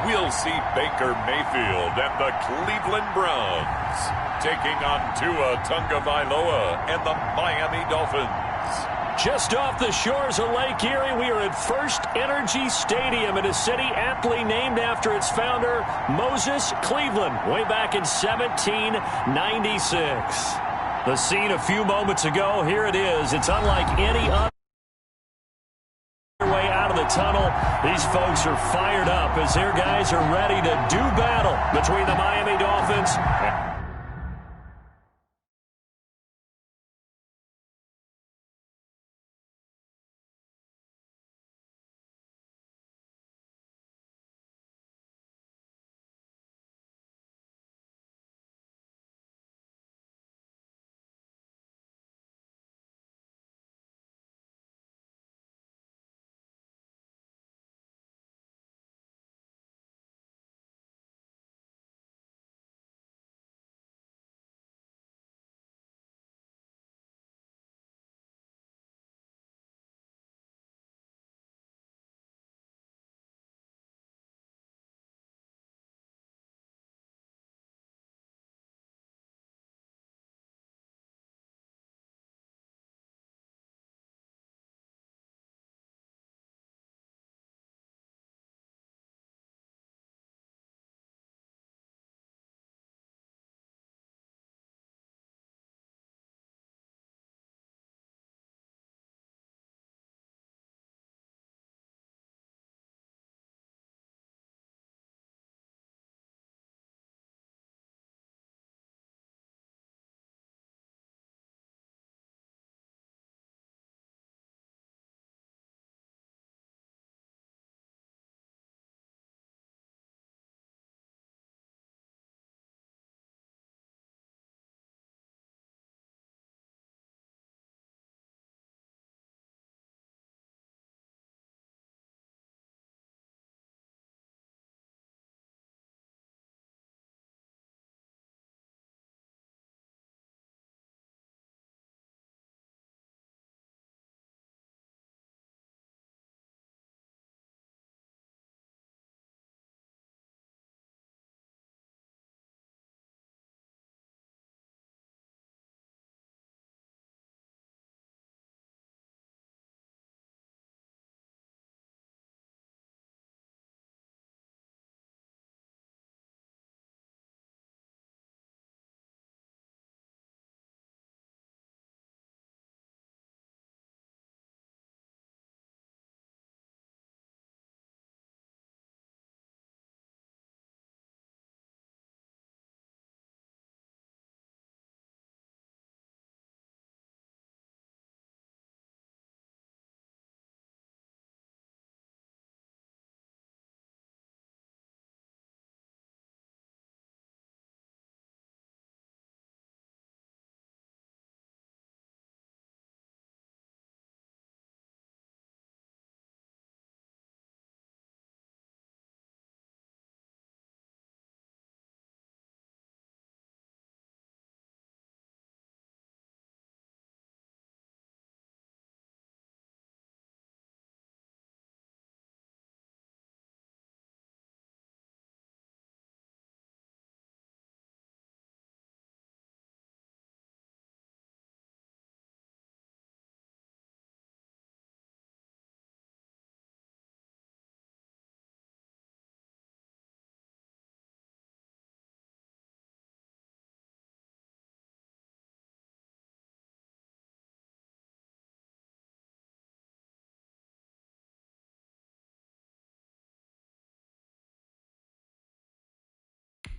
we'll see Baker Mayfield and the Cleveland Browns taking on Tua Tagovailoa and the Miami Dolphins. Just off the shores of Lake Erie, we are at First Energy Stadium in a city aptly named after its founder, Moses Cleveland, way back in 1796. The scene a few moments ago, here it is. It's unlike any other way out of the tunnel. These folks are fired up as their guys are ready to do battle between the Miami Dolphins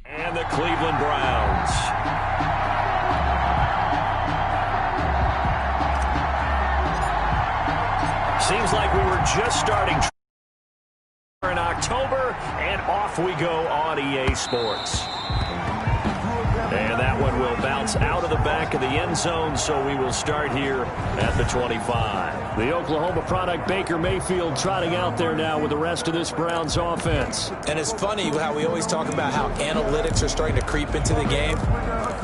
and the Cleveland Browns. Seems like we were just starting in October, and off we go on EA Sports. And that one will bounce out of the back of the end zone, so we will start here at the 25. The Oklahoma product, Baker Mayfield, trotting out there now with the rest of this Browns offense. And it's funny how we always talk about how analytics are starting to creep into the game.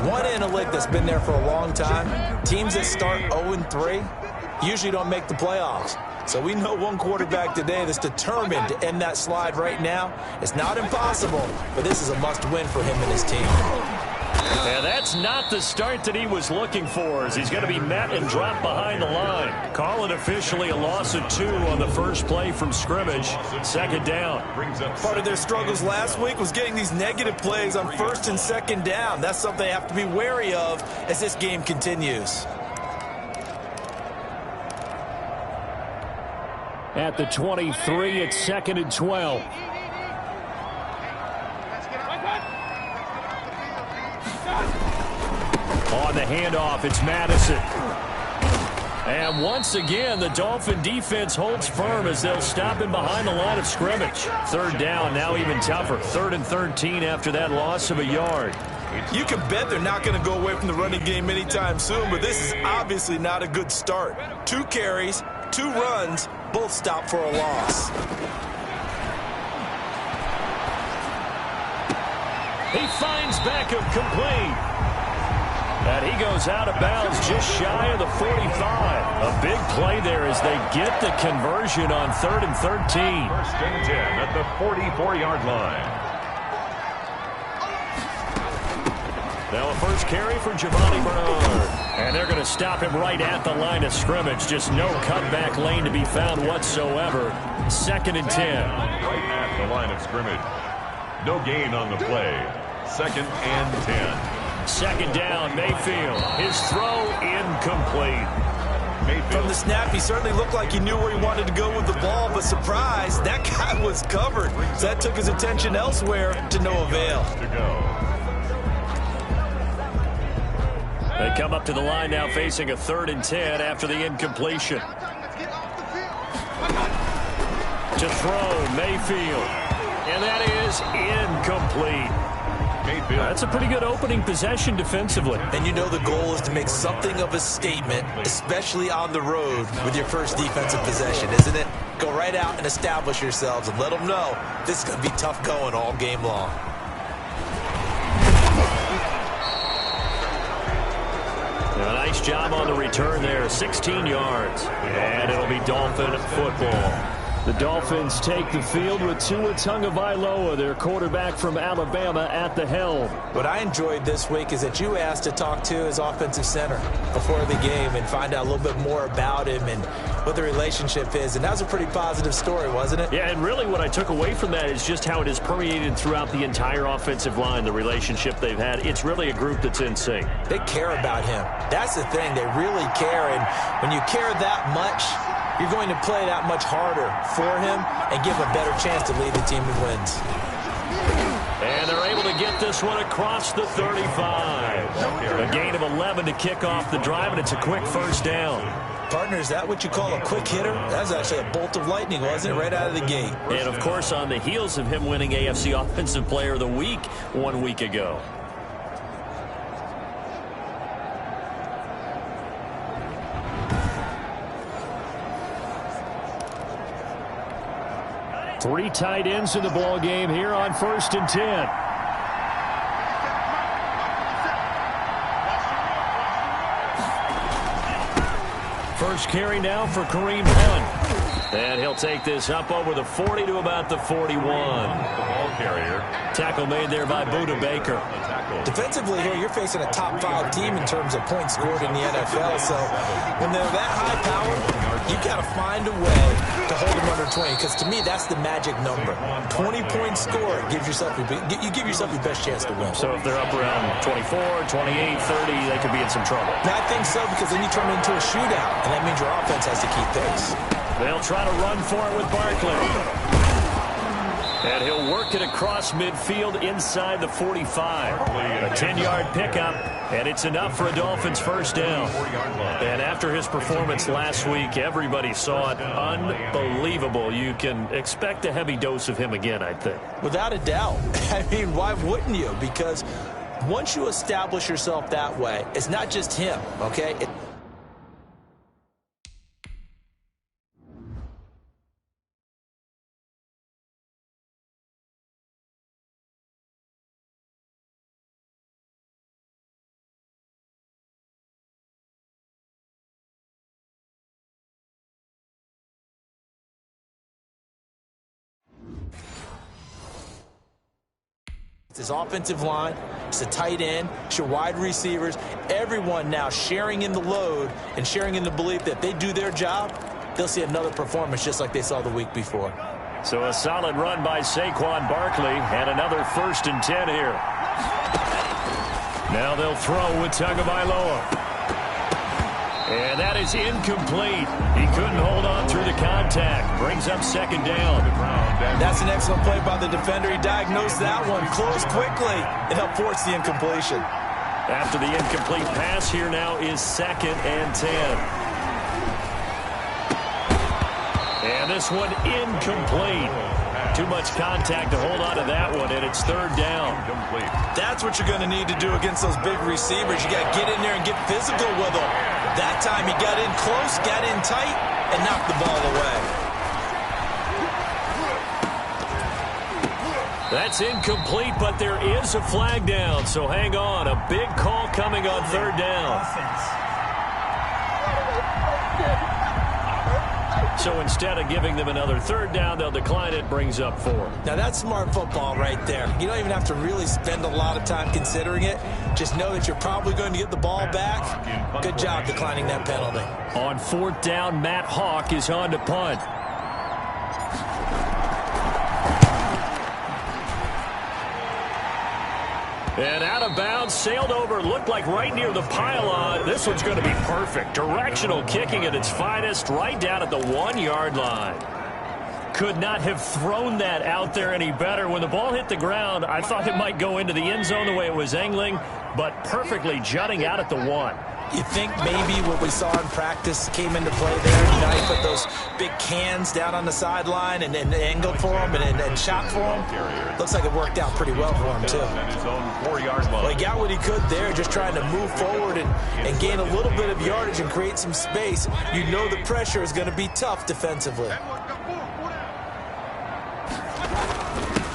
One analytic that's been there for a long time, teams that start 0-3 usually don't make the playoffs. So we know one quarterback today that's determined to end that slide right now. It's not impossible, but this is a must-win for him and his team. And that's not the start that he was looking for, as he's going to be met and dropped behind the line. Call it officially a loss of 2 on the first play from scrimmage. Second down. Part of their struggles last week was getting these negative plays on first and second down. That's something they have to be wary of as this game continues. At the 23, it's 2nd and 12. On the handoff, it's Madison. And once again, the Dolphin defense holds firm as they'll stop him behind the line of scrimmage. Third down, now even tougher. 3rd and 13 after that loss of a yard. You can bet they're not going to go away from the running game anytime soon, but this is obviously not a good start. 2 carries, 2 runs, both stopped for a loss. He finds Beckham complete. And he goes out of bounds just shy of the 45. A big play there as they get the conversion on 3rd and 13. 1st and 10 at the 44-yard line. Now a first carry for Giovanni Bernard. And they're going to stop him right at the line of scrimmage. Just no cutback lane to be found whatsoever. 2nd and 10. Right at the line of scrimmage. No gain on the play. 2nd and 10. 2nd down, Mayfield. His throw incomplete. From the snap, he certainly looked like he knew where he wanted to go with the ball, but surprise, that guy was covered. So that took his attention elsewhere to no avail. They come up to the line now facing a 3rd and 10 after the incompletion. To throw, Mayfield. And that is incomplete. That's a pretty good opening possession defensively. And you know the goal is to make something of a statement, especially on the road with your first defensive possession, isn't it? Go right out and establish yourselves and let them know this is going to be tough going all game long. A nice job on the return there, 16 yards. And it'll be Dolphin football. The Dolphins take the field with Tua Tagovailoa, their quarterback from Alabama, at the helm. What I enjoyed this week is that you asked to talk to his offensive center before the game and find out a little bit more about him and what the relationship is. And that was a pretty positive story, wasn't it? Yeah, and really what I took away from that is just how it is permeated throughout the entire offensive line, the relationship they've had. It's really a group that's in sync. They care about him. That's the thing. They really care. And when you care that much, you're going to play that much harder for him and give a better chance to lead the team in wins. And they're able to get this one across the 35. A gain of 11 to kick off the drive, and it's a quick first down. Partner, is that what you call a quick hitter? That was actually a bolt of lightning, wasn't it, right out of the gate? And, of course, on the heels of him winning AFC Offensive Player of the Week 1 week ago. Three tight ends in the ball game here on 1st and 10. First carry now for Kareem Hunt. And he'll take this up over the 40 to about the 41. The ball carrier. Tackle made there by Budda Baker. Defensively here, you're facing a top 5 team in terms of points scored in the NFL. So when they're that high power, you got to find a way to hold them under 20. Because to me, that's the magic number. 20 points scored gives yourself you give yourself your best chance to win. So if they're up around 24, 28, 30, they could be in some trouble. I think so, because then you turn it into a shootout, and that means your offense has to keep pace. They'll try to run for it with Barkley. And he'll work it across midfield inside the 45. A 10-yard pickup, and it's enough for a Dolphins first down. And after his performance last week, everybody saw it. Unbelievable. You can expect a heavy dose of him again, I think. Without a doubt. I mean, why wouldn't you? Because once you establish yourself that way, it's not just him, okay? It's his offensive line, it's a tight end, it's your wide receivers, everyone now sharing in the load and sharing in the belief that if they do their job, they'll see another performance just like they saw the week before. So a solid run by Saquon Barkley and another 1st and 10 here. Now they'll throw with Tagovailoa. And that is incomplete. He couldn't hold on through the contact. Brings up 2nd down. That's an excellent play by the defender. He diagnosed that one, closed quickly, and helped force the incompletion. After the incomplete pass, here now is 2nd and 10. And this one incomplete. Too much contact to hold on to that one, and it's 3rd down. That's what you're going to need to do against those big receivers. You got to get in there and get physical with them. That time he got in close, got in tight, and knocked the ball away. That's incomplete, but there is a flag down, so hang on. A big call coming on 3rd down. So instead of giving them another 3rd down, they'll decline it, brings up 4. Now that's smart football right there. You don't even have to really spend a lot of time considering it. Just know that you're probably going to get the ball back. Good job declining that penalty. On 4th down, Matt Hawk is on to punt. And out of bounds, sailed over, looked like right near the pylon. This one's going to be perfect. Directional kicking at its finest, right down at the 1-yard line. Could not have thrown that out there any better. When the ball hit the ground, I thought it might go into the end zone the way it was angling, but perfectly jutting out at the 1. You think maybe what we saw in practice came into play there? You know, he put those big cans down on the sideline and angled for him and shot for him. Looks like it worked out pretty well for him, too. Well, he got what he could there, just trying to move forward and gain a little bit of yardage and create some space. You know the pressure is going to be tough defensively.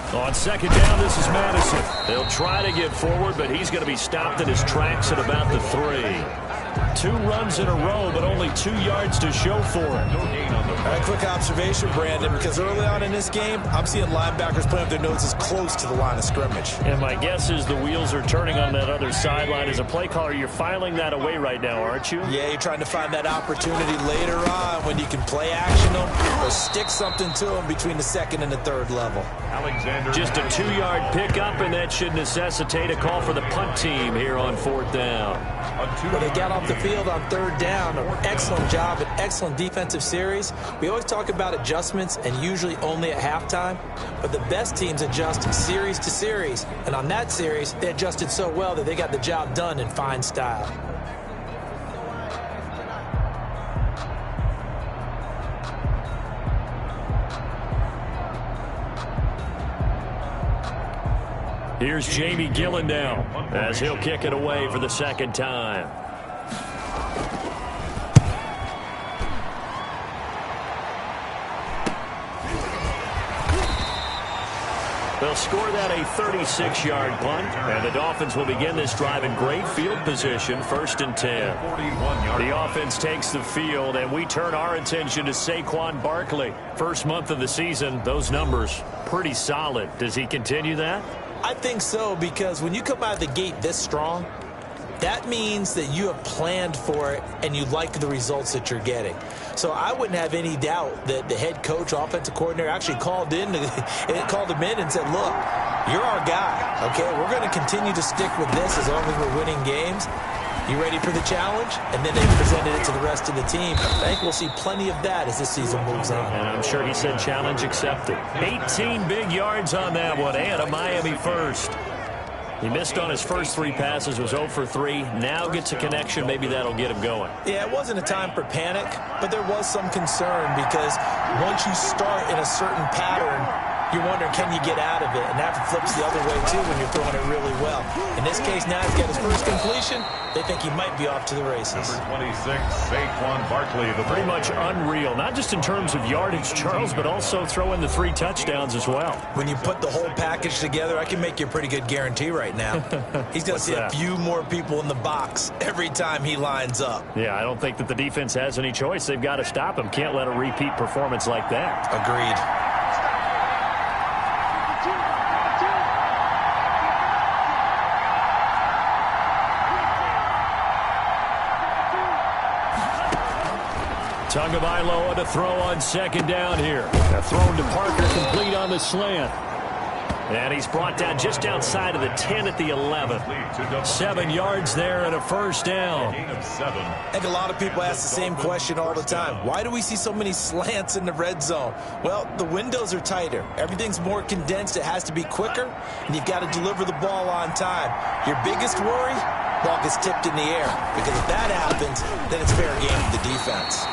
On 2nd down, this is Madison. They'll try to get forward, but he's going to be stopped in his tracks at about the 3. 2 runs in a row, but only 2 yards to show for it. All right, quick observation, Brandon, because early on in this game, I'm seeing linebackers putting up their noses close to the line of scrimmage. And my guess is the wheels are turning on that other sideline. As a play caller, you're filing that away right now, aren't you? Yeah, you're trying to find that opportunity later on when you can play action them or stick something to them between the 2nd and the 3rd level. Just a 2-yard pickup, and that should necessitate a call for the punt team here on 4th down. When they got off the field on 3rd down, excellent job, an excellent defensive series. We always talk about adjustments and usually only at halftime, but the best teams adjust series to series. And on that series, they adjusted so well that they got the job done in fine style. Here's Jamie Gillen now as he'll kick it away for the 2nd time. They'll score that a 36-yard punt, and the Dolphins will begin this drive in great field position, 1st and 10. The offense takes the field, and we turn our attention to Saquon Barkley. First month of the season, those numbers pretty solid. Does he continue that? I think so, because when you come out of the gate this strong, that means that you have planned for it and you like the results that you're getting. So I wouldn't have any doubt that the head coach, offensive coordinator, actually called him in and said, look, you're our guy, okay? We're going to continue to stick with this as long as we're winning games. You ready for the challenge? And then they presented it to the rest of the team. I think we'll see plenty of that as this season moves on. And I'm sure he said challenge accepted. 18 big yards on that one, and a Miami first. He missed on his first 3 passes, was 0 for 3. Now gets a connection. Maybe that'll get him going. Yeah, it wasn't a time for panic, but there was some concern because once you start in a certain pattern, you're wondering, can you get out of it? And that flips the other way, too, when you're throwing it really well. In this case, now he's got his first completion. They think he might be off to the races. Number 26, Saquon Barkley. Pretty much unreal, not just in terms of yardage, Charles, but also throwing the 3 touchdowns as well. When you put the whole package together, I can make you a pretty good guarantee right now. He's going to see a few more people in the box every time he lines up. Yeah, I don't think that the defense has any choice. They've got to stop him. Can't let a repeat performance like that. Agreed. Tagovailoa to throw on second down here. A throw to Parker, complete on the slant. And he's brought down just outside of the 10 at the 11. 7 yards there and a first down. I think a lot of people ask the same question all the time. Why do we see so many slants in the red zone? Well, the windows are tighter. Everything's more condensed. It has to be quicker, and you've got to deliver the ball on time. Your biggest worry, ball gets tipped in the air, because if that happens, then it's fair game for the defense.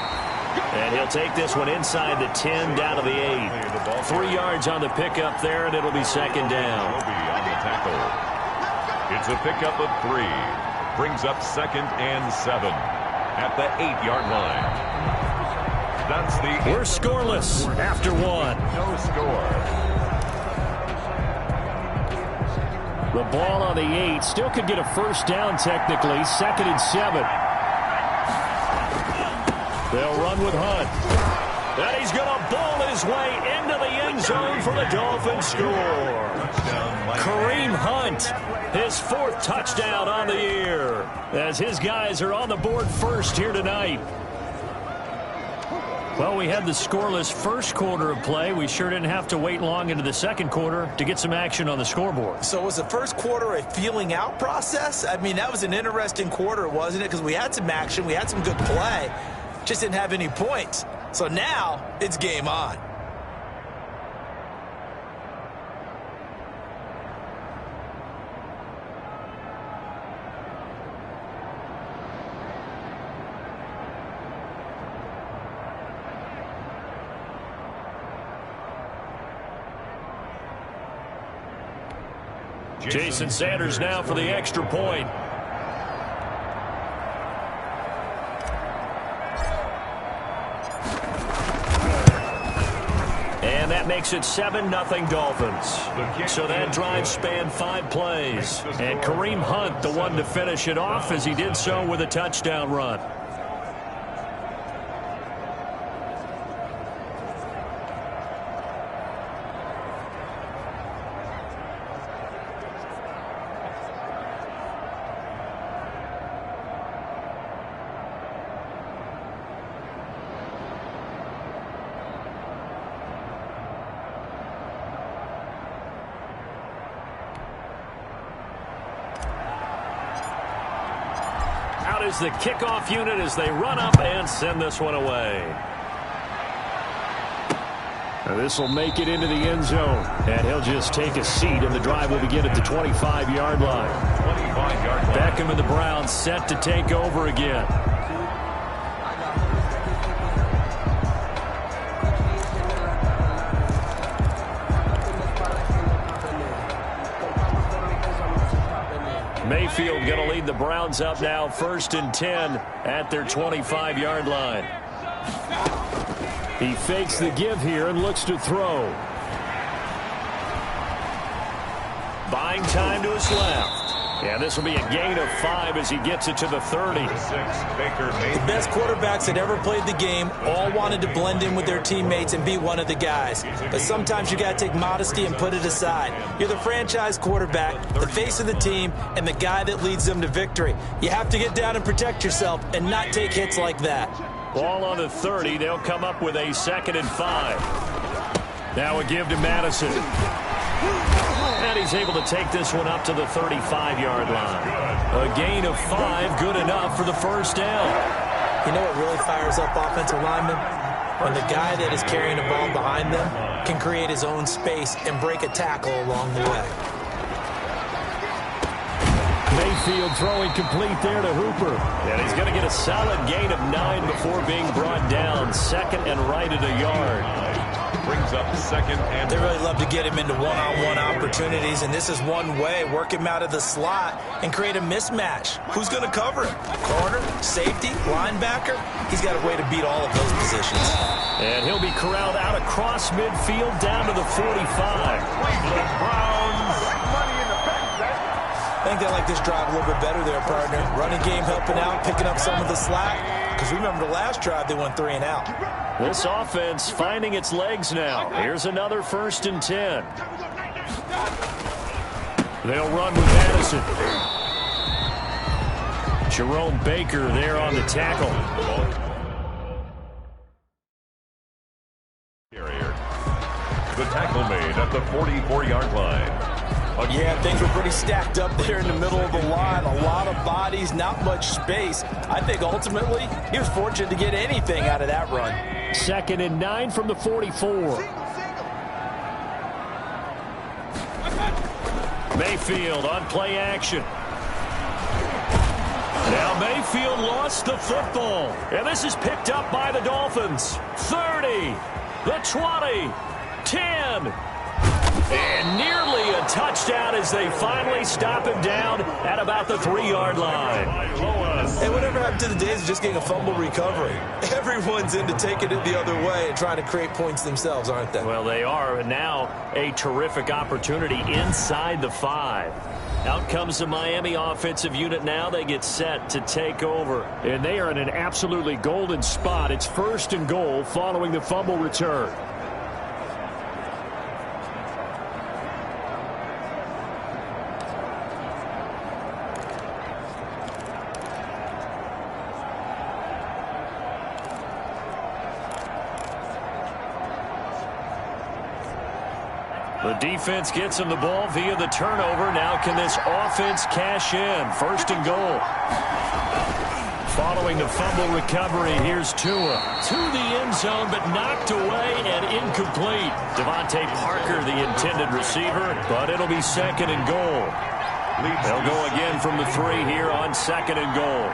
And he'll take this one inside the 10 down to the 8. 3 yards on the pickup there, and it'll be second down. On the tackle. It's a pickup of 3. Brings up 2nd and 7 at the 8-yard line. That's the... We're scoreless after 1. No score. The ball on the 8 still could get a first down technically. 2nd and 7. They'll run with Hunt. And he's going to bowl his way into the end zone for the Dolphins score. Kareem Hunt, his 4th touchdown on the year, as his guys are on the board first here tonight. Well, we had the scoreless first quarter of play. We sure didn't have to wait long into the second quarter to get some action on the scoreboard. So was the first quarter a feeling out process? I mean, that was an interesting quarter, wasn't it? Because we had some action, we had some good play. Just didn't have any points. So now it's game on. Jason Sanders now for the extra point. And that makes it 7-0 Dolphins. So that drive spanned 5 plays. And Kareem Hunt, the one to finish it off, as he did so with a touchdown run. Is the kickoff unit as they run up and send this one away. This will make it into the end zone, and he'll just take a seat, and the drive will begin at the 25-yard line. 25-yard line. Beckham and the Browns set to take over again. Mayfield going to lead the Browns up now, 1st and 10 at their 25-yard line. He fakes the give here and looks to throw. Buying time to his left. And this will be a gain of 5 as he gets it to the 30. The best quarterbacks that ever played the game all wanted to blend in with their teammates and be one of the guys. But sometimes you got to take modesty and put it aside. You're the franchise quarterback, the face of the team, and the guy that leads them to victory. You have to get down and protect yourself and not take hits like that. Ball on the 30. They'll come up with a 2nd and 5. Now a give to Madison. And he's able to take this one up to the 35-yard line. A gain of 5, good enough for the first down. You know what really fires up offensive linemen? When the guy that is carrying the ball behind them can create his own space and break a tackle along the way. Mayfield throwing complete there to Hooper. And he's going to get a solid gain of 9 before being brought down. 2nd and right at a yard. Brings up 2nd and... They really love to get him into one-on-one opportunities, and this is one way. Work him out of the slot and create a mismatch. Who's going to cover him? Corner, safety, linebacker? He's got a way to beat all of those positions. And he'll be corralled out across midfield down to the 45. Cleveland Browns. Money in the bank. I think they like this drive a little bit better there, partner. Running game helping out, picking up some of the slack. Because remember the last drive, they went 3 and out. This offense finding its legs now. Here's another 1st and 10. They'll run with Madison. Jerome Baker there on the tackle. The tackle made at the 44-yard line. Yeah, things were pretty stacked up there in the middle of the line. A lot of bodies, not much space. I think ultimately he was fortunate to get anything out of that run. 2nd and 9 from the 44. Mayfield on play action. Now Mayfield lost the football. And this is picked up by the Dolphins. 30, the 20, 10. And nearly a touchdown as they finally stop him down at about the 3-yard line. Hey, whatever happened to the days of just getting a fumble recovery? Everyone's into taking it the other way and trying to create points themselves, aren't they? Well, they are. And now a terrific opportunity inside the 5. Out comes the Miami offensive unit now. They get set to take over. And they are in an absolutely golden spot. It's 1st and goal following the fumble return. The defense gets him the ball via the turnover. Now can this offense cash in? 1st and goal. Following the fumble recovery, here's Tua. To the end zone, but knocked away and incomplete. Devontae Parker, the intended receiver, but it'll be 2nd and goal. They'll go again from the 3 here on 2nd and goal.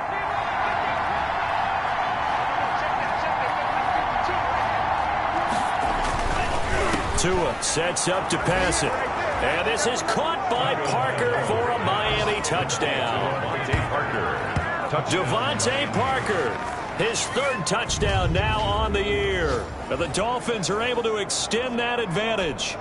Tua sets up to pass it. And this is caught by Parker for a Miami touchdown. Devontae Parker, his 3rd touchdown now on the year. And the Dolphins are able to extend that advantage.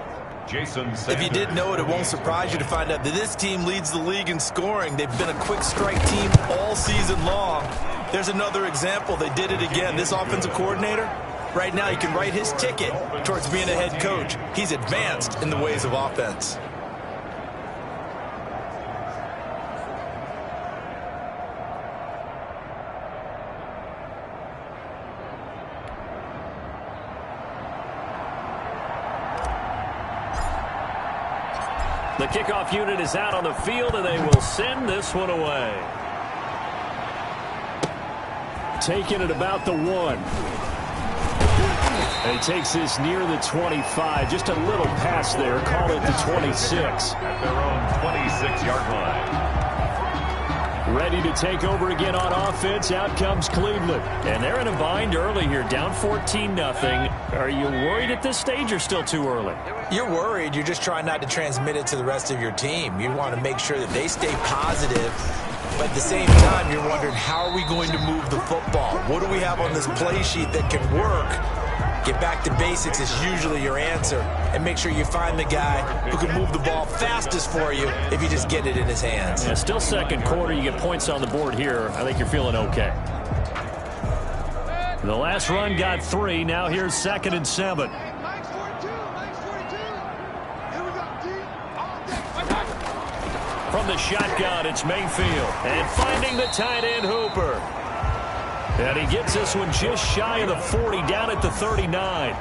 If you didn't know it, it won't surprise you to find out that this team leads the league in scoring. They've been a quick strike team all season long. There's another example. They did it again. This offensive coordinator, right now, he can write his ticket towards being a head coach. He's advanced in the ways of offense. The kickoff unit is out on the field, and they will send this one away. Taking it about the 1. And he takes this near the 25. Just a little pass there. Call it the 26. At their own 26-yard line. Ready to take over again on offense. Out comes Cleveland. And they're in a bind early here, down 14-0. Are you worried at this stage or still too early? You're worried. You're just trying not to transmit it to the rest of your team. You want to make sure that they stay positive. But at the same time, you're wondering, how are we going to move the football? What do we have on this play sheet that can work? Get back to basics is usually your answer. And make sure you find the guy who can move the ball fastest for you if you just get it in his hands. Yeah, still 2nd quarter. You get points on the board here. I think you're feeling okay. The last run got 3. Now here's 2nd and 7. From the shotgun, it's Mayfield. And finding the tight end, Hooper. And he gets this one just shy of the 40, down at the 39.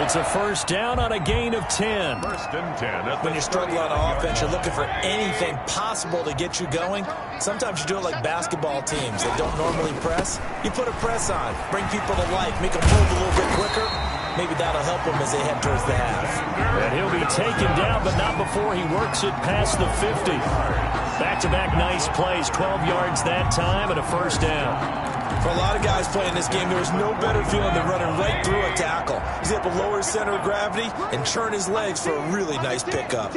It's a 1st down on a gain of 10. 1st and 10. When you're struggling on offense, you're looking for anything possible to get you going. Sometimes you do it like basketball teams that don't normally press. You put a press on, bring people to life, make them move a little bit quicker. Maybe that'll help them as they head towards the half. And he'll be taken down, but not before he works it past the 50. Back-to-back nice plays, 12 yards that time, and a 1st down. For a lot of guys playing this game, there is no better feeling than running right through a tackle. He's able to lower his center of gravity and churn his legs for a really nice pickup.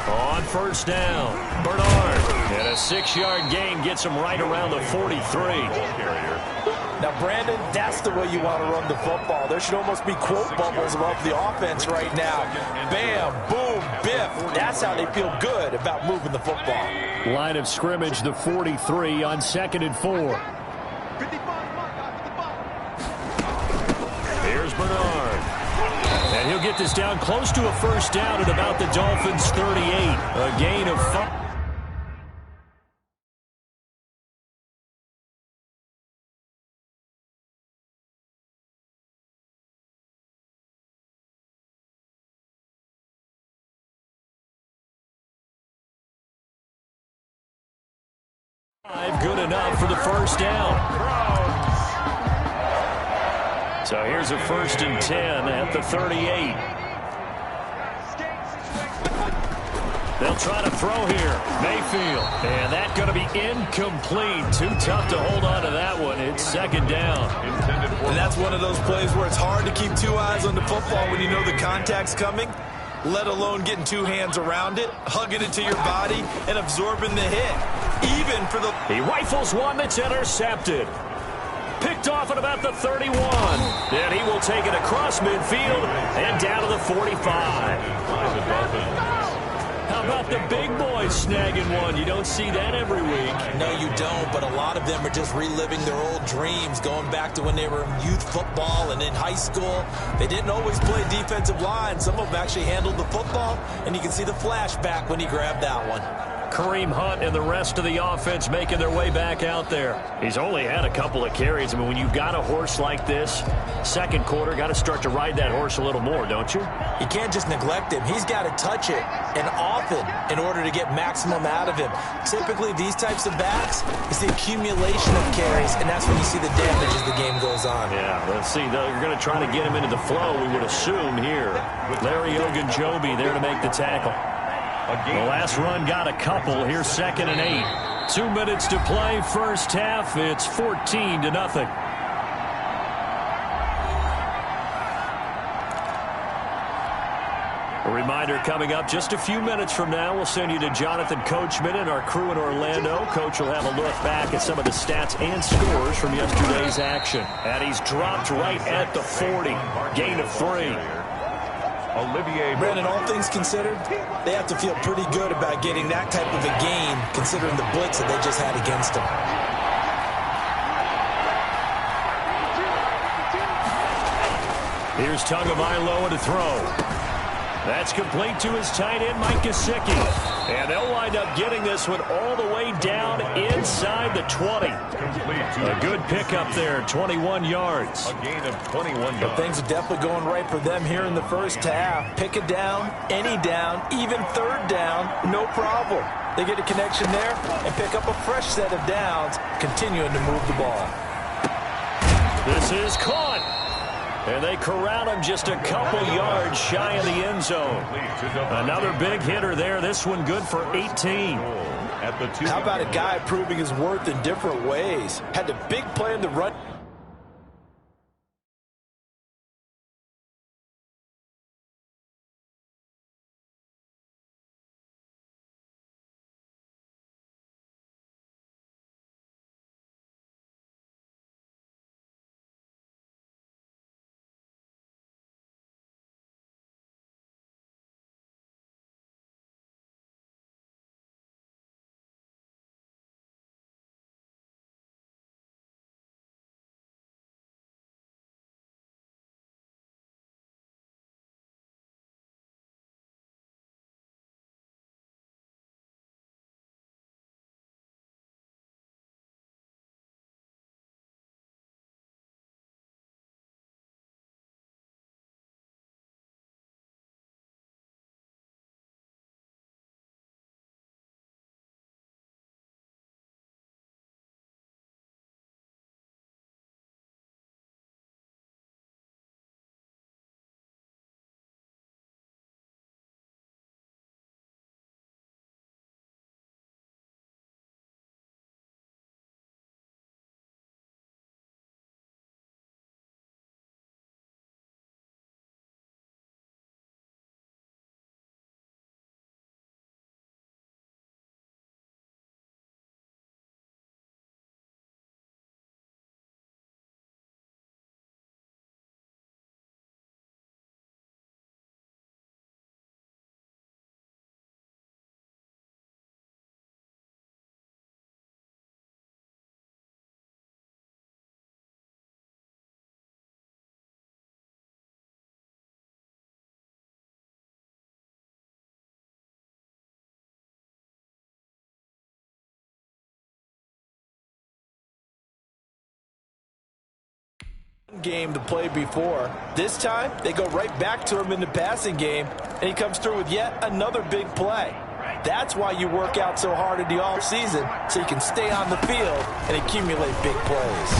On 1st down, Bernard. And a 6-yard gain gets him right around the 43. Now, Brandon, that's the way you want to run the football. There should almost be quote bubbles above the offense right now. Bam, boom, biff. That's how they feel good about moving the football. Line of scrimmage, the 43 on 2nd and 4. Here's Bernard. And he'll get this down close to a 1st down at about the Dolphins' 38. A gain of 5. Good enough for the first down. So here's a 1st and 10 at the 38. They'll try to throw here. Mayfield. And that's going to be incomplete. Too tough to hold on to that one. It's 2nd down. And that's one of those plays where it's hard to keep 2 eyes on the football when you know the contact's coming, let alone getting 2 hands around it, hugging it to your body, and absorbing the hit. Even for the... He rifles one that's intercepted. Picked off at about the 31. And he will take it across midfield and down to the 45. How about the big boys snagging one? You don't see that every week. No, you don't, but a lot of them are just reliving their old dreams, going back to when they were in youth football and in high school. They didn't always play defensive line. Some of them actually handled the football, and you can see the flashback when he grabbed that one. Kareem Hunt and the rest of the offense making their way back out there. He's only had a couple of carries. I mean, when you've got a horse like this, 2nd quarter, got to start to ride that horse a little more, don't you? You can't just neglect him. He's got to touch it, and often, in order to get maximum out of him. Typically, these types of backs, it's the accumulation of carries, and that's when you see the damage as the game goes on. Yeah, let's see. They're going to try to get him into the flow, we would assume here. Larry Ogunjobi there to make the tackle. The last run got a couple. Here's 2nd and 8. 2 minutes to play. First half. It's 14-0. A reminder coming up just a few minutes from now. We'll send you to Jonathan Coachman and our crew in Orlando. Coach will have a look back at some of the stats and scores from yesterday's action. And he's dropped right at the 40. Gain of 3. Brandon, all things considered, they have to feel pretty good about getting that type of a gain, considering the blitz that they just had against them. Here's Tagovailoa to throw. That's complete to his tight end, Mike Gesicki. And they'll wind up getting this one all the way down inside the 20. A good pickup there, 21 yards. A gain of 21 yards. But things are definitely going right for them here in the first half. Pick a down, any down, even 3rd down, no problem. They get a connection there and pick up a fresh set of downs, continuing to move the ball. This is caught. And they corral him just a couple yards shy of the end zone. Another big hitter there. This one good for 18. How about a guy proving his worth in different ways? Had the big play in the run. Game to play before. This time, they go right back to him in the passing game, and he comes through with yet another big play. That's why you work out so hard in the offseason, so you can stay on the field and accumulate big plays.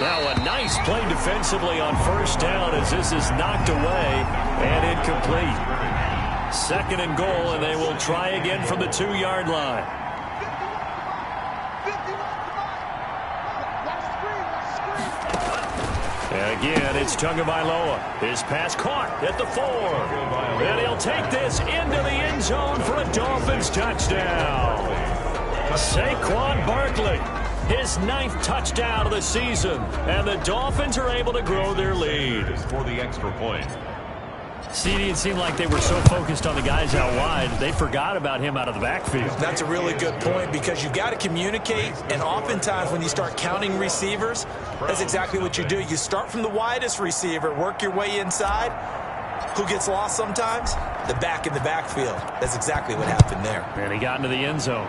Now a nice play defensively on first down as this is knocked away and incomplete. Second and goal, and they will try again from the 2-yard line. And again, it's Tagovailoa. His pass caught at the 4. And he'll take this into the end zone for a Dolphins touchdown. Saquon Barkley, his 9th touchdown of the season. And the Dolphins are able to grow their lead. For the extra point. CD, it seemed like they were so focused on the guys out wide, they forgot about him out of the backfield. That's a really good point because you've got to communicate, and oftentimes when you start counting receivers, that's exactly what you do. You start from the widest receiver, work your way inside. Who gets lost sometimes? The back in the backfield. That's exactly what happened there. And he got into the end zone.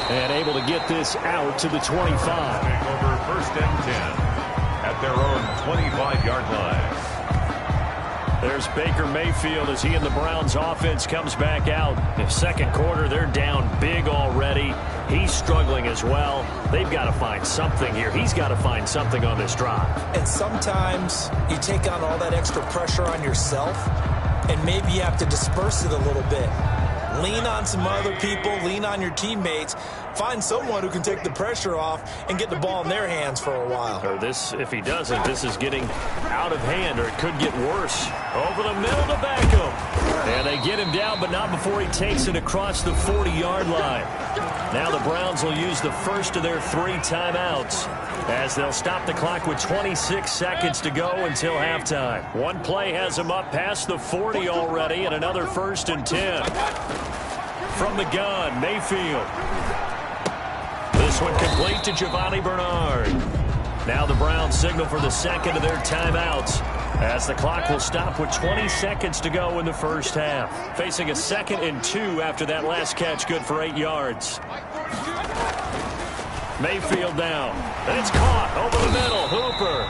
And able to get this out to the 25. Over first and 10 at their own 25-yard line. There's Baker Mayfield as he and the Browns offense comes back out. In second quarter, they're down big already. He's struggling as well. They've got to find something here. He's got to find something on this drive. And sometimes you take on all that extra pressure on yourself, and maybe you have to disperse it a little bit. Lean on some other people, lean on your teammates, find someone who can take the pressure off and get the ball in their hands for a while. Or this, if he doesn't, this is getting out of hand, or it could get worse. Over the middle to Beckham. And they get him down, but not before he takes it across the 40-yard line. Now the Browns will use the first of their 3 timeouts as they'll stop the clock with 26 seconds to go until halftime. One play has them up past the 40 already, and another first and 10. From the gun, Mayfield. This one complete to Giovanni Bernard. Now the Browns signal for the second of their timeouts as the clock will stop with 20 seconds to go in the first half. Facing a 2nd and 2 after that last catch, good for 8 yards. Mayfield down. And it's caught over the middle. Hooper.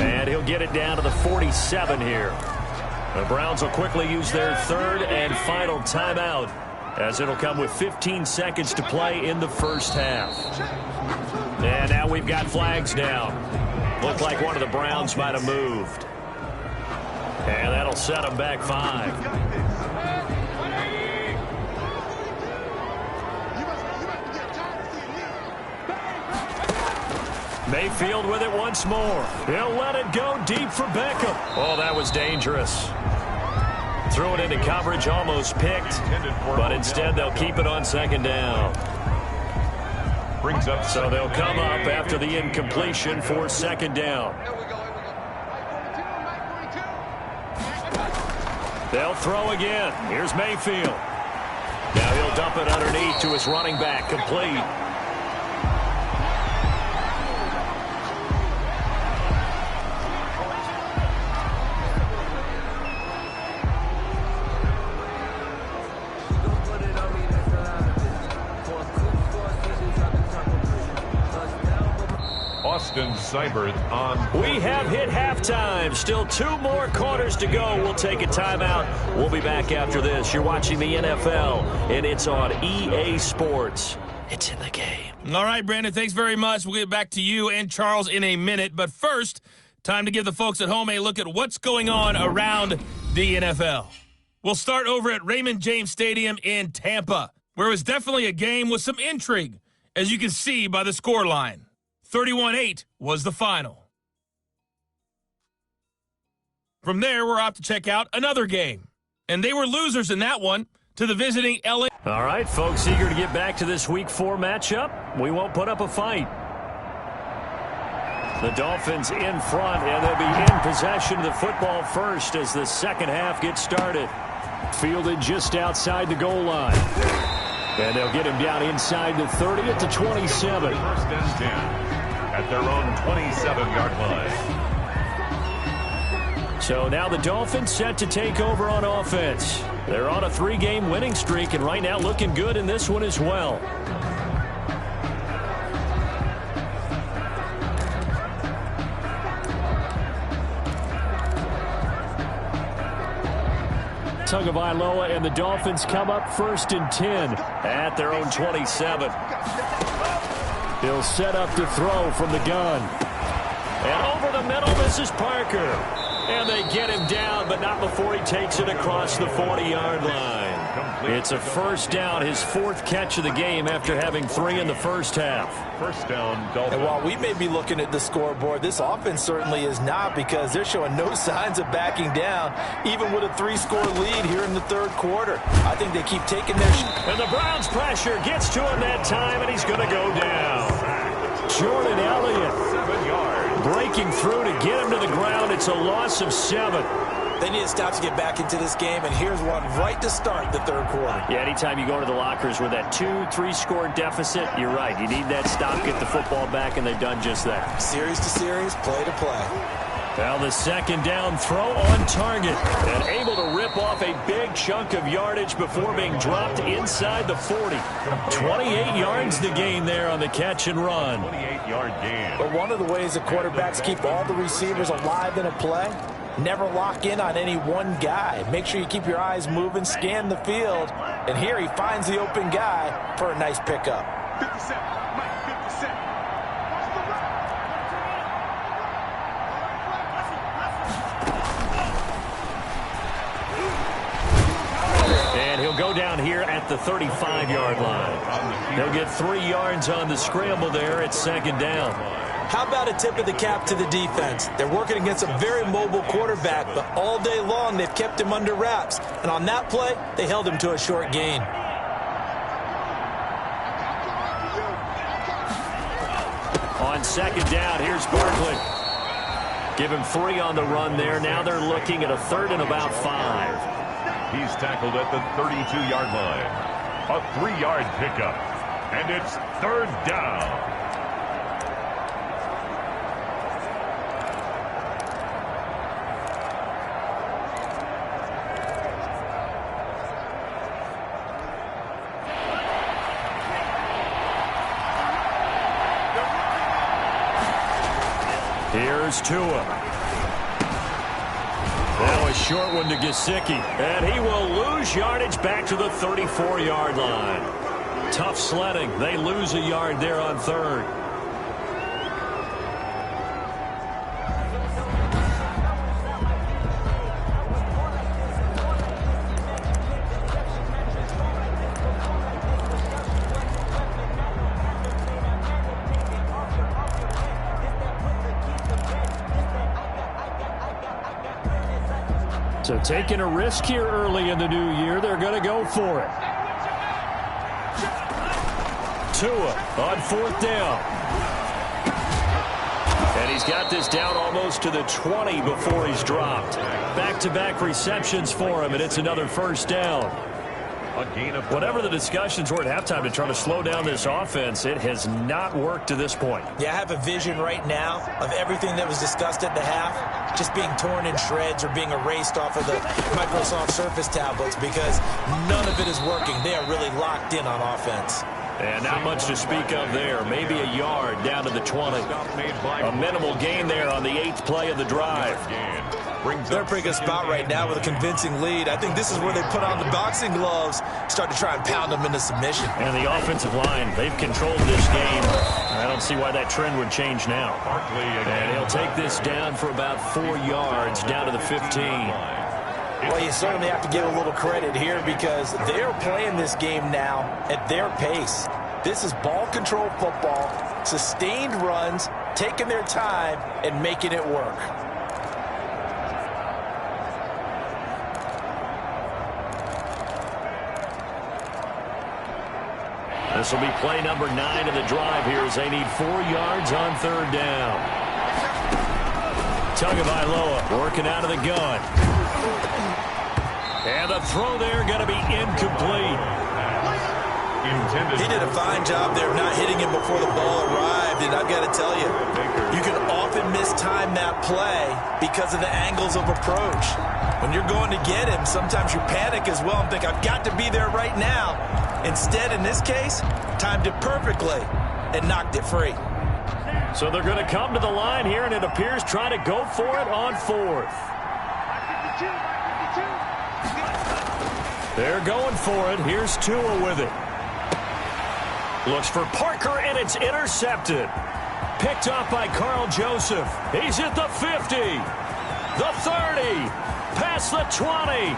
And he'll get it down to the 47 here. The Browns will quickly use their 3rd and final timeout, as it'll come with 15 seconds to play in the first half. And now we've got flags down. Looked like one of the Browns might have moved. And that'll set them back 5. Mayfield with it once more. He'll let it go deep for Beckham. Oh, that was dangerous. Threw it into coverage, almost picked, but instead they'll keep it on 2nd down. Brings up, so they'll come up after the incompletion for 2nd down. They'll throw again. Here's Mayfield. Now he'll dump it underneath to his running back, complete. on. We have hit halftime. Still 2 more quarters to go. We'll take a timeout. We'll be back after this. You're watching the NFL, and it's on EA Sports. It's in the game. All right, Brandon, thanks very much. We'll get back to you and Charles in a minute. But first, time to give the folks at home a look at what's going on around the NFL. We'll start over at Raymond James Stadium in Tampa, where it was definitely a game with some intrigue, as you can see by the scoreline. 31-8 was the final. From there, we're off to check out another game. And they were losers in that one to the visiting LA. All right, folks, eager to get back to this Week 4 matchup. We won't put up a fight. The Dolphins in front, and they'll be in possession of the football first as the second half gets started. Fielded just outside the goal line. And they'll get him down inside the 30 at the 27. First and 10 at their own 27-yard line. So now the Dolphins set to take over on offense. They're on a 3-game winning streak, and right now looking good in this one as well. Tagovailoa and the Dolphins come up 1st and 10 at their own 27. He'll set up to throw from the gun. And over the middle, this is Parker. And they get him down, but not before he takes it across the 40-yard line. It's a first down, his 4th catch of the game after having 3 in the first half. First down, Dolphins. And while we may be looking at the scoreboard, this offense certainly is not, because they're showing no signs of backing down, even with a 3-score lead here in the 3rd quarter. I think they keep taking their And the Browns' pressure gets to him that time, and he's going to go down. Jordan Elliott 7 yards. breaking through to get him to the ground. It's a loss of 7. They need to stop to get back into this game, and here's one right to start the 3rd quarter. Yeah, anytime you go to the lockers with that 2-3-score deficit, you're right. You need that stop, get the football back, and they've done just that. Series to series, play to play. Now the 2nd down throw on target, and able to rip off a big chunk of yardage before being dropped inside the 40. 28 yards the gain there on the catch and run. 28-yard gain. But one of the ways the quarterbacks keep all the receivers alive in a play, never lock in on any one guy. Make sure you keep your eyes moving, scan the field, and here he finds the open guy for a nice pickup. 57, Mike, 57. And he'll go down here at the 35-yard line. He'll get 3 yards on the scramble there at 2nd down. How about a tip of the cap to the defense? They're working against a very mobile quarterback, but all day long they've kept him under wraps. And on that play, they held him to a short gain. On 2nd down, here's Barkley. Give him 3 on the run there. Now they're looking at a 3rd and about 5. He's tackled at the 32-yard line. A 3-yard pickup. And it's 3rd down. Here's Tua. Now a short one to Gesicki. And he will lose yardage back to the 34-yard line. Tough sledding. They lose a yard there on 3rd. So taking a risk here early in the new year, they're going to go for it. Tua on 4th down. And he's got this down almost to the 20 before he's dropped. Back-to-back receptions for him, and it's another 1st down. Whatever the discussions were at halftime to try to slow down this offense, it has not worked to this point. Yeah, I have a vision right now of everything that was discussed at the half just being torn in shreds or being erased off of the Microsoft Surface tablets, because none of it is working. They are really locked in on offense. And not much to speak of there. Maybe a yard down to the 20. A minimal gain there on the 8th play of the drive. They're in a pretty good spot right now with a convincing lead. I think this is where they put on the boxing gloves, start to try and pound them into submission. And the offensive line, they've controlled this game. I don't see why that trend would change now. And he'll take this down for about 4 yards, down to the 15. Well, you certainly have to give a little credit here, because they're playing this game now at their pace. This is ball control football, sustained runs, taking their time and making it work. This will be play number 9 of the drive here as they need 4 yards on 3rd down. Tagovailoa working out of the gun. And the throw there going to be incomplete. He did a fine job there of not hitting him before the ball arrived, and I've got to tell you, you can often mistime that play because of the angles of approach. When you're going to get him, sometimes you panic as well and think, I've got to be there right now. Instead, in this case, timed it perfectly and knocked it free. So they're going to come to the line here, and it appears trying to go for it on 4th. They're going for it. Here's Tua with it. Looks for Parker, and it's intercepted. Picked up by Carl Joseph. He's at the 50, the 30, past the 20,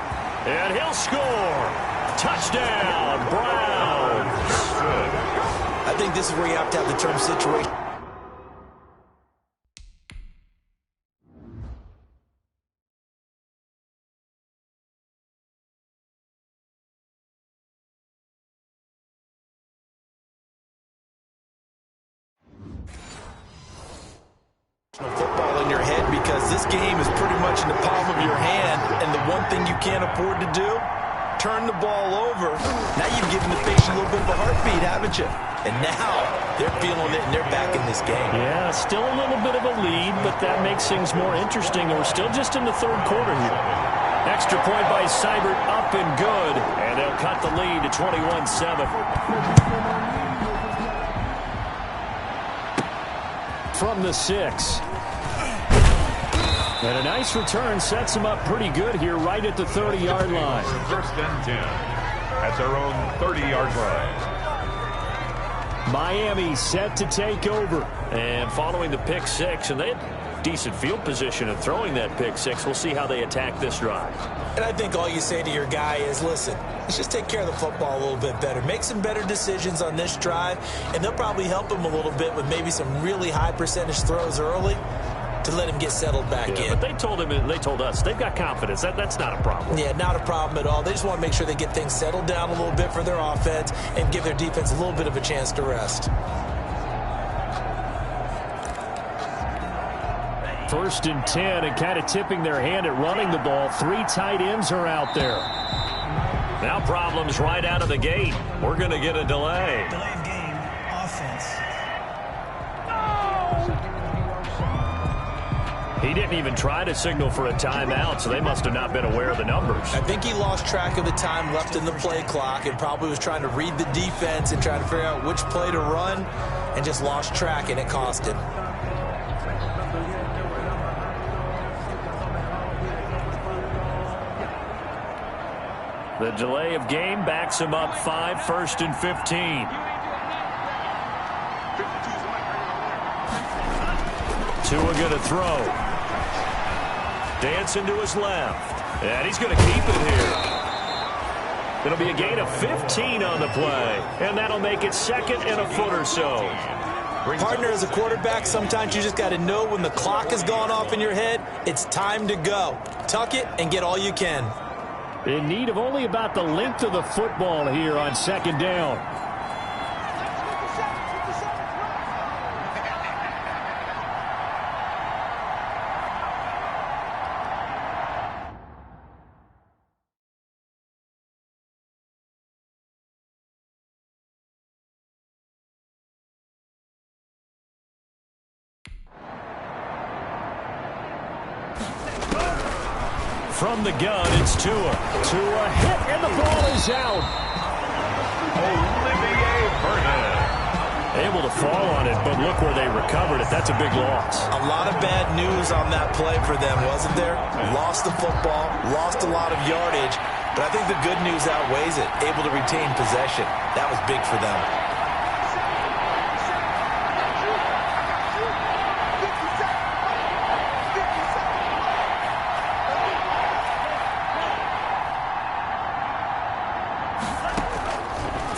and he'll score. Touchdown, Browns. I think this is where you have to have the term situation. Football in your head, because this game is pretty much in the palm of your hand, and the one thing you can't afford to do, turn the ball over. Now you've given the patient a little bit of a heartbeat, haven't you? And now they're feeling it, and they're back in this game. Yeah, still a little bit of a lead, but that makes things more interesting. We're still just in the third quarter here. Extra point by Seibert, up and good, and they'll cut the lead to 21-7. From the 6. And a nice return sets them up pretty good here right at the 30-yard line. First and 10 at their own 30-yard line. Miami set to take over. And following the pick 6, and they had decent field position of throwing that pick 6. We'll see how they attack this drive. And I think all you say to your guy is, listen, let's just take care of the football a little bit better. Make some better decisions on this drive, and they'll probably help him a little bit with maybe some really high percentage throws early to let him get settled back in. But they told us they've got confidence. That's not a problem. Yeah, not a problem at all. They just want to make sure they get things settled down a little bit for their offense and give their defense a little bit of a chance to rest. First and 10, and kind of tipping their hand at running the ball. 3 tight ends are out there. Now problems right out of the gate. We're going to get a delay. Delay of game, offense. He didn't even try to signal for a timeout, so they must have not been aware of the numbers. I think he lost track of the time left in the play clock and probably was trying to read the defense and trying to figure out which play to run and just lost track, and it cost him. The delay of game backs him up 5, first and 15. Tua going to throw. Dancing to his left. And he's going to keep it here. It'll be a gain of 15 on the play. And that'll make it second and a foot or so. Partner, as a quarterback, sometimes you just got to know when the clock has gone off in your head, it's time to go. Tuck it and get all you can. In need of only about the length of the football here on second down. From the gun, it's Tua. Tua hit, and the ball is out. Olivier Vernon. Able to fall on it, but look where they recovered it. That's a big loss. A lot of bad news on that play for them, wasn't there? Lost the football, lost a lot of yardage, but I think the good news outweighs it. Able to retain possession. That was big for them.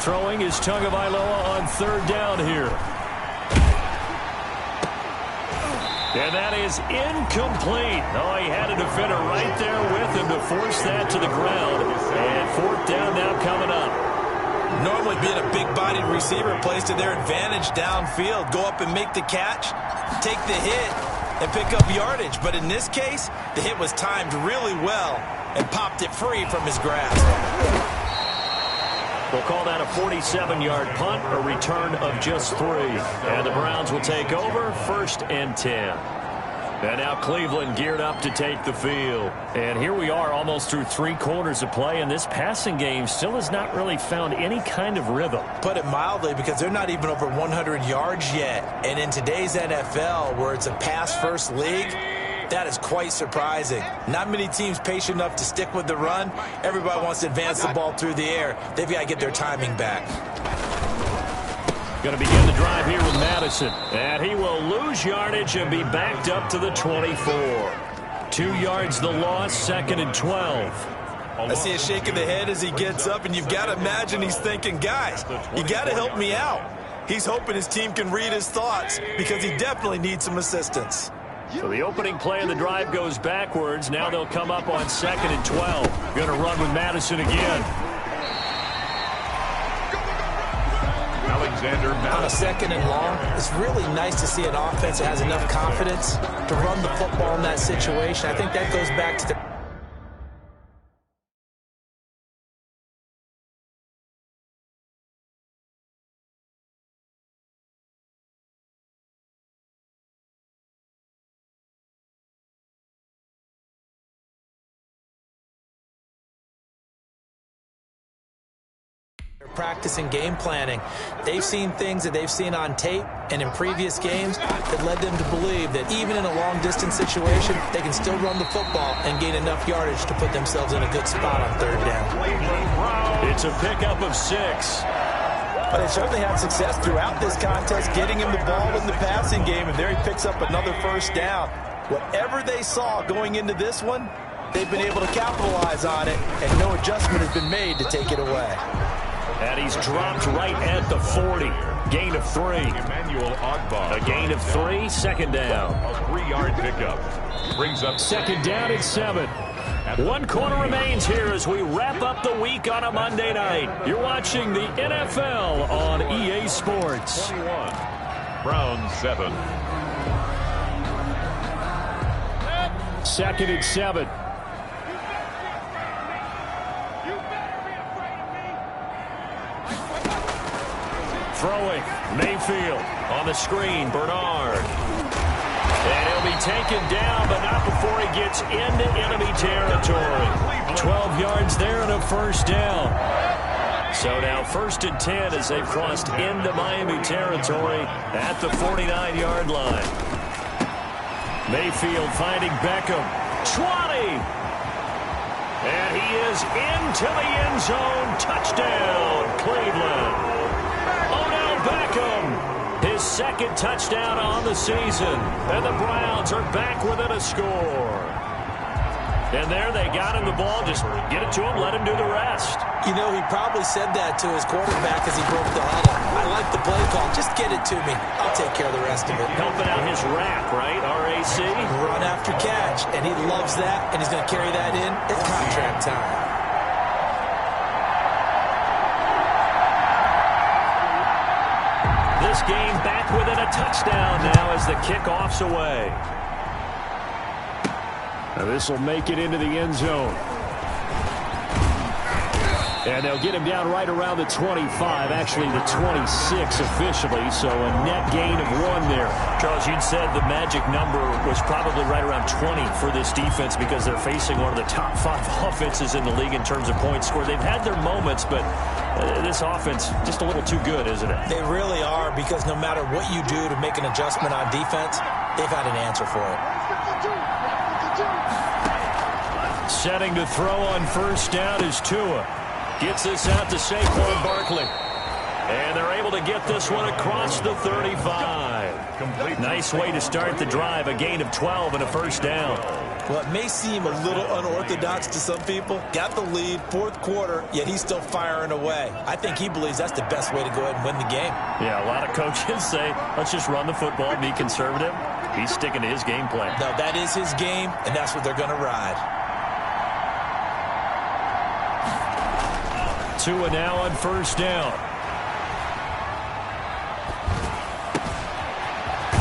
Throwing is Tagovailoa on third down here. And that is incomplete. Oh, he had a defender right there with him to force that to the ground. And fourth down now coming up. Normally being a big-bodied receiver plays to their advantage downfield. Go up and make the catch, take the hit, and pick up yardage. But in this case, the hit was timed really well and popped it free from his grasp. We'll call that a 47-yard punt, a return of just 3. And the Browns will take over, first and 10. And now Cleveland geared up to take the field. And here we are almost through 3 quarters of play, and this passing game still has not really found any kind of rhythm. Put it mildly, because they're not even over 100 yards yet. And in today's NFL, where it's a pass-first league, That is quite surprising. Not many teams patient enough to stick with the run. Everybody wants to advance the ball through the air. They've got to get their timing back. Going to begin the drive here with Madison. And he will lose yardage and be backed up to the 24. 2 yards the loss, 2nd and 12. I see a shake of the head as he gets up, and you've got to imagine he's thinking, guys, you got to help me out. He's hoping his team can read his thoughts because he definitely needs some assistance. So the opening play of the drive goes backwards. Now they'll come up on 2nd and 12. Going to run with Madison again. Alexander On a 2nd and long, it's really nice to see an offense that has enough confidence to run the football in that situation. I think that goes back to the practicing game planning. They've seen things that they've seen on tape and in previous games that led them to believe that even in a long-distance situation, they can still run the football and gain enough yardage to put themselves in a good spot on 3rd down. It's a pickup of 6. But they certainly had success throughout this contest, getting him the ball in the passing game, and there he picks up another 1st down. Whatever they saw going into this one, they've been able to capitalize on it, and no adjustment has been made to take it away. And he's dropped right at the 40. Gain of 3. Emmanuel Ogbah. A gain of 3, 2nd down. A 3-yard pickup. Brings up 2nd down and 7. 1 quarter remains here as we wrap up the week on a Monday night. You're watching the NFL on EA Sports. 21. Browns 7. 2nd and 7. Throwing, Mayfield on the screen, Bernard. And he'll be taken down, but not before he gets into enemy territory. 12 yards there and a 1st down. So now 1st and 10 as they've crossed into Miami territory at the 49-yard line. Mayfield finding Beckham. 20! And he is into the end zone. Touchdown, Cleveland. Beckham, his 2nd touchdown on the season. And the Browns are back within a score. And there they got him the ball. Just get it to him, let him do the rest. You know, he probably said that to his quarterback as he broke the huddle. I like the play call. Just get it to me. I'll take care of the rest of it. Helping out his rack, right? RAC. Run after catch. And he loves that, and he's going to carry that in at contract time. This game back within a touchdown now as the kickoff's away. Now this will make it into the end zone. And they'll get him down right around the 25, actually the 26 officially, so a net gain of 1 there. Charles, you'd said the magic number was probably right around 20 for this defense because they're facing one of the top 5 offenses in the league in terms of points scored. They've had their moments, but this offense just a little too good, isn't it? They really are, because no matter what you do to make an adjustment on defense, they've had an answer for it. Setting to throw on 1st down is Tua. Gets this out to Saquon Barkley. And they're able to get this one across the 35. Nice way to start the drive. A gain of 12 and a 1st down. Well, it may seem a little unorthodox to some people. Got the lead, 4th quarter, yet he's still firing away. I think he believes that's the best way to go ahead and win the game. Yeah, a lot of coaches say, let's just run the football, be conservative. He's sticking to his game plan. No, that is his game, and that's what they're going to ride. Tua now on 1st down.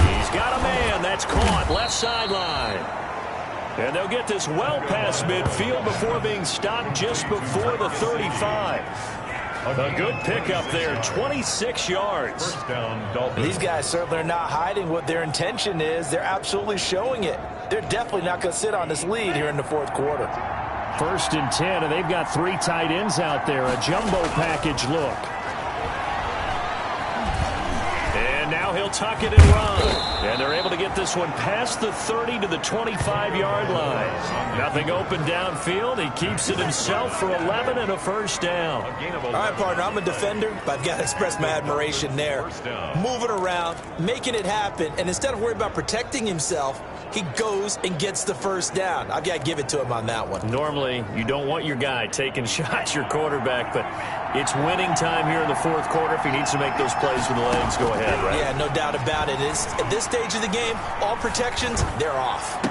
He's got a man. That's caught. Left sideline. And they'll get this well past midfield before being stopped just before the 35. A good pickup there. 26 yards. 1st down, Dolphins. These guys certainly are not hiding what their intention is. They're absolutely showing it. They're definitely not going to sit on this lead here in the 4th quarter. 1st and 10, and they've got 3 tight ends out there. A jumbo package look. And now now he'll tuck it and run. And they're able to get this one past the 30 to the 25-yard line. Nothing open downfield. He keeps it himself for 11 and a first down. All right, partner, I'm a defender, but I've got to express my admiration there. Moving around, making it happen, and instead of worrying about protecting himself, he goes and gets the first down. I've got to give it to him on that one. Normally, you don't want your guy taking shots, your quarterback, but it's winning time here in the fourth quarter. If he needs to make those plays with the legs, go ahead, right? Yeah, no doubt about it. At this stage of the game, all protections, they're off.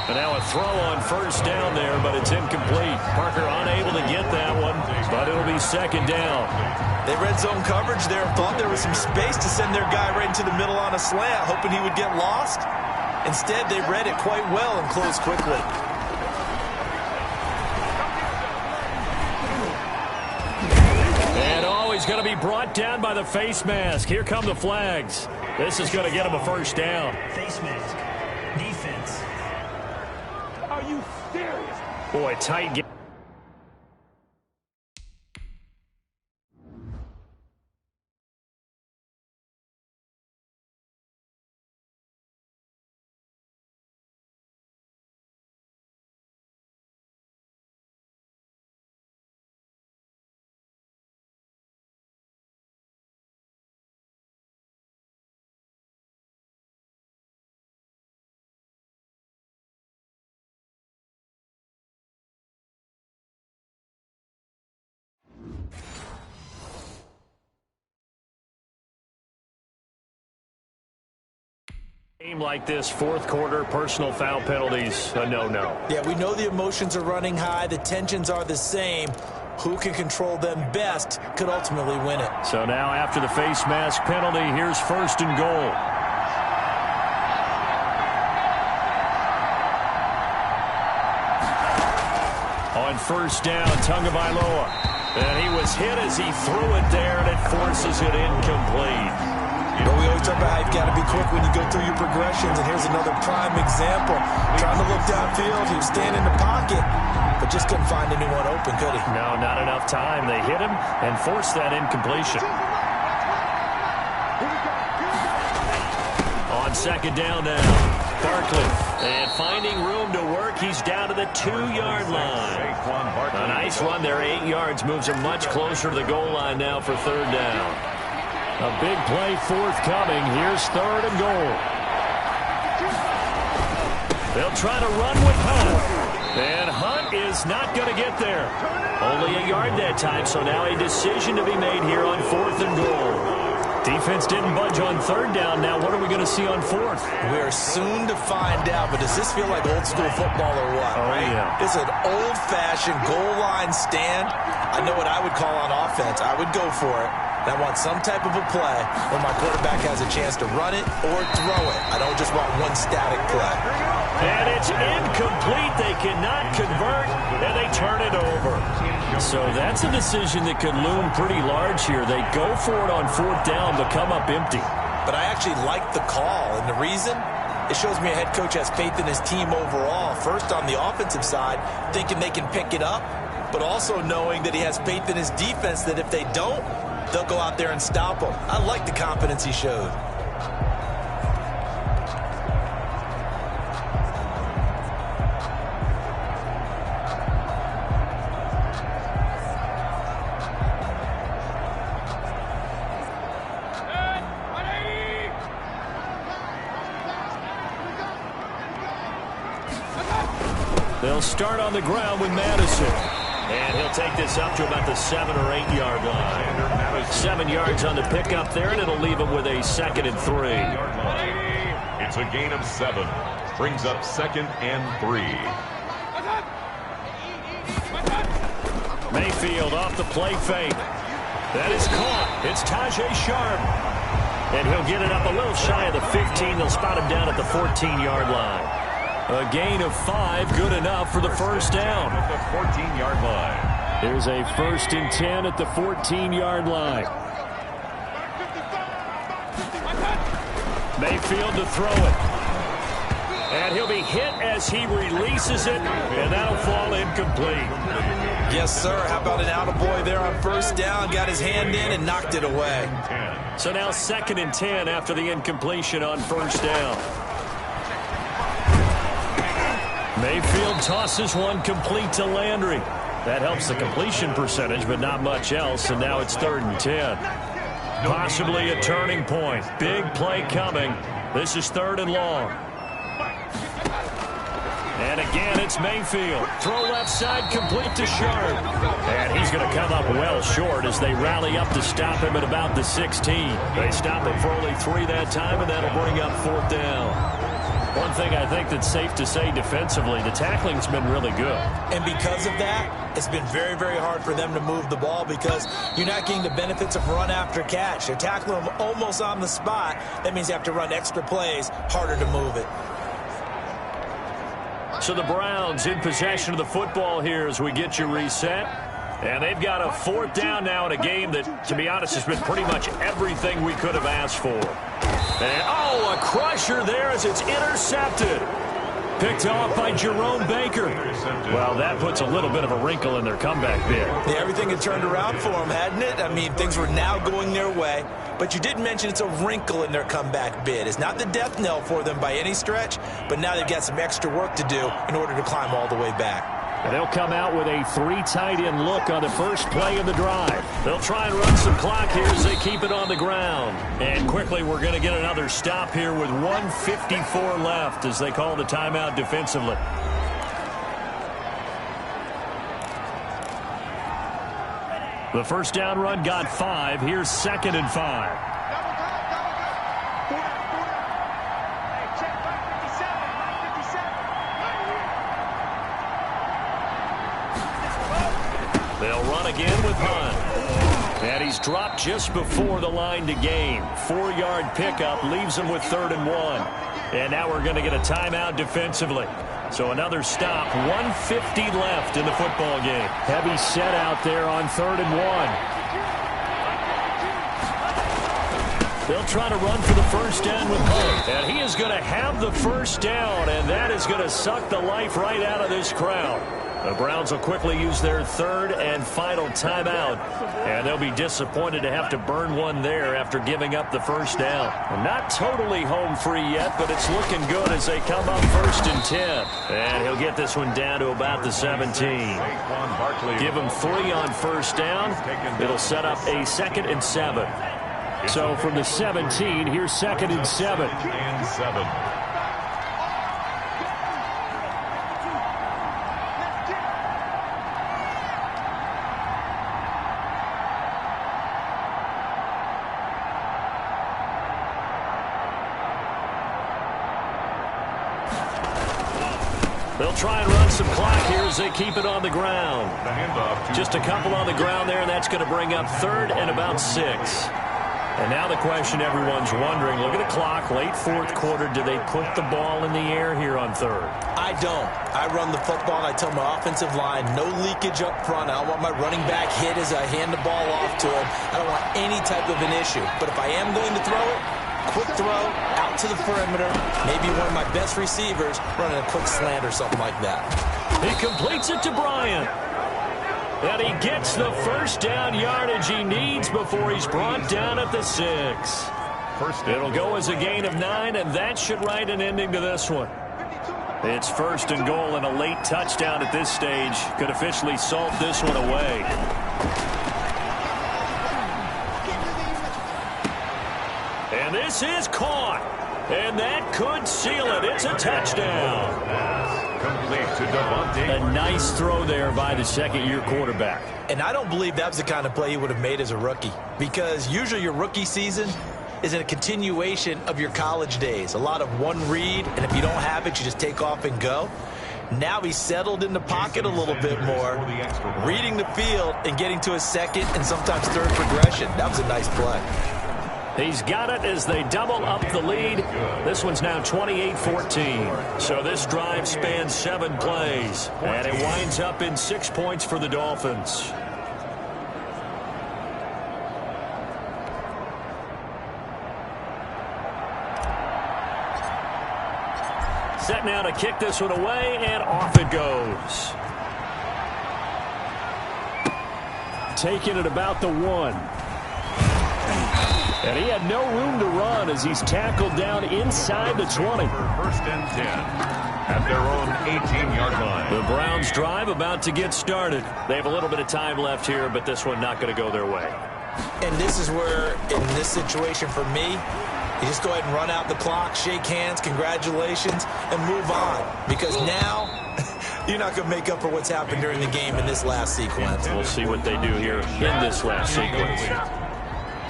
And now a throw on first down there, but it's incomplete. Parker unable to get that one, but it'll be second down. They red zone coverage there and thought there was some space to send their guy right into the middle on a slant, hoping he would get lost. Instead, they read it quite well and closed quickly. And he's going to be brought down by the face mask. Here come the flags. This is going to get him a first down. Face mask. Defense. Are you serious? Boy, tight game. Game like this, fourth quarter, personal foul penalties, a no-no. Yeah, we know the emotions are running high. The tensions are the same. Who can control them best could ultimately win it. So now after the face mask penalty, here's first and goal. On first down, Tagovailoa. And he was hit as he threw it there, and it forces it incomplete. But we always talk about how you've got to be quick when you go through your progressions, and here's another prime example. Trying to look downfield, he was standing in the pocket, but just couldn't find anyone open, could he? No, not enough time. They hit him and forced that incompletion. On second down now, Barkley. And finding room to work, he's down to the 2-yard line. A nice run there, 8 yards, moves him much closer to the goal line now for third down. A big play forthcoming. Here's third and goal. They'll try to run with Hunt. And Hunt is not going to get there. Only a yard that time, so now a decision to be made here on fourth and goal. Defense didn't budge on third down. Now what are we going to see on fourth? We're soon to find out, but does this feel like old school football or what? Oh, right? yeah. It's an old-fashioned goal line stand. I know what I would call on offense. I would go for it. I want some type of a play where my quarterback has a chance to run it or throw it. I don't just want one static play. And it's incomplete. They cannot convert, and they turn it over. So that's a decision that could loom pretty large here. They go for it on fourth down, but come up empty. But I actually like the call, and the reason? It shows me a head coach has faith in his team overall. First, on the offensive side, thinking they can pick it up, but also knowing that he has faith in his defense that if they don't, they'll go out there and stop them. I like the confidence he showed. They'll start on the ground with Madison. And he'll take this up to about the 7 or 8 yard line. 7 yards on the pickup there, and it'll leave him with a 2nd and 3. It's a gain of 7. Brings up 2nd and 3. Mayfield off the play fake. That is caught. It's Tajay Sharp. And he'll get it up a little shy of the 15. They'll spot him down at the 14-yard line. A gain of 5, good enough for the first down. At the 14-yard line. There's a 1st and 10 at the 14-yard line. Mayfield to throw it. And he'll be hit as he releases it, and that'll fall incomplete. Yes, sir. How about an attaboy there on first down? Got his hand in and knocked it away. So now 2nd and 10 after the incompletion on first down. Mayfield tosses one complete to Landry. That helps the completion percentage, but not much else, and now it's 3rd and 10. Possibly a turning point. Big play coming. This is 3rd and long. And again, it's Mayfield. Throw left side, complete to Sharp. And he's going to come up well short as they rally up to stop him at about the 16. They stop him for only 3 that time, and that'll bring up 4th down. One thing I think that's safe to say defensively, the tackling's been really good. And because of that, it's been very, very hard for them to move the ball because you're not getting the benefits of run after catch. They're tackling them almost on the spot. That means you have to run extra plays, harder to move it. So the Browns in possession of the football here as we get you reset. And they've got a 4th down now in a game that, to be honest, has been pretty much everything we could have asked for. And, oh, a crusher there as it's intercepted. Picked off by Jerome Baker. Well, that puts a little bit of a wrinkle in their comeback bid. Yeah, everything had turned around for them, hadn't it? I mean, things were now going their way. But you did mention it's a wrinkle in their comeback bid. It's not the death knell for them by any stretch, but now they've got some extra work to do in order to climb all the way back. And they'll come out with a 3 tight end look on the first play of the drive. They'll try and run some clock here as they keep it on the ground. And quickly we're going to get another stop here with 1:54 left as they call the timeout defensively. The first down run got 5. Here's 2nd and 5. They'll run again with Hunt. And he's dropped just before the line to gain. 4-yard pickup leaves him with 3rd and 1. And now we're going to get a timeout defensively. So another stop. 1:50 left in the football game. Heavy set out there on 3rd and 1. They'll try to run for the first down with Hunt. And he is going to have the first down, and that is going to suck the life right out of this crowd. The Browns will quickly use their 3rd and final timeout, and they'll be disappointed to have to burn one there after giving up the first down. Not totally home free yet, but it's looking good as they come up 1st and 10. And he'll get this one down to about the 17. Give him 3 on first down. It'll set up a 2nd and 7. So from the 17, here's 2nd and 7. They'll try and run some clock here as they keep it on the ground. Just a couple on the ground there, and that's going to bring up 3rd and about 6. And now the question everyone's wondering, look at the clock, late 4th quarter, do they put the ball in the air here on 3rd? I don't. I run the football, and I tell my offensive line, no leakage up front. I don't want my running back hit as I hand the ball off to him. I don't want any type of an issue. But if I am going to throw it, quick throw, out to the perimeter, maybe one of my best receivers running a quick slant or something like that. He completes it to Bryant. And he gets the first down yardage he needs before he's brought down at the 6. It'll go as a gain of 9, and that should write an ending to this one. It's 1st and goal, and a late touchdown at this stage could officially salt this one away. And this is caught. And that could seal it. It's a touchdown. Complete to Devontae. A nice throw there by the 2nd-year quarterback. And I don't believe that was the kind of play he would have made as a rookie. Because usually your rookie season is a continuation of your college days. A lot of one read, and if you don't have it, you just take off and go. Now he's settled in the pocket a little bit more, reading the field and getting to a 2nd and sometimes 3rd progression. That was a nice play. He's got it as they double up the lead. This one's now 28-14. So this drive spans 7 plays, and it winds up in 6 points for the Dolphins. Set now to kick this one away, and off it goes. taken at about the 1. And he had no room to run as he's tackled down inside the 20. First and 10 at their own 18-yard line. The Browns drive about to get started. They have a little bit of time left here, but this one not going to go their way. And this is where, in this situation for me, you just go ahead and run out the clock, shake hands, congratulations, and move on. Because now, you're not going to make up for what's happened during the game in this last sequence. We'll see what they do here in this last sequence.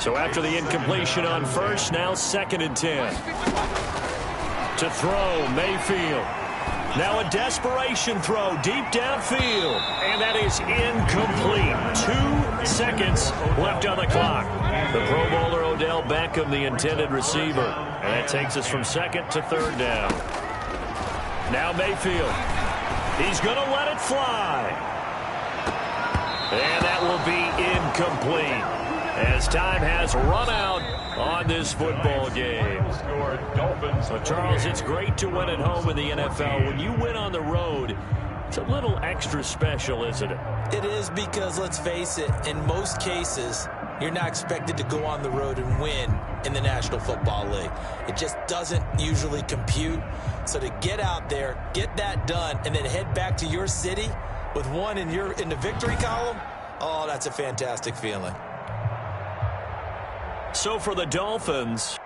So after the incompletion on first, now 2nd and 10. To throw, Mayfield. Now a desperation throw deep downfield. And that is incomplete. 2 seconds left on the clock. The Pro Bowler Odell Beckham, the intended receiver. And that takes us from 2nd to 3rd down. Now Mayfield. He's going to let it fly. And that will be incomplete, as time has run out on this football game. So, Charles, it's great to win at home in the NFL. When you win on the road, it's a little extra special, isn't it? It is, because, let's face it, in most cases, you're not expected to go on the road and win in the National Football League. It just doesn't usually compute. So to get out there, get that done, and then head back to your city with one in the victory column, oh, that's a fantastic feeling. So for the Dolphins,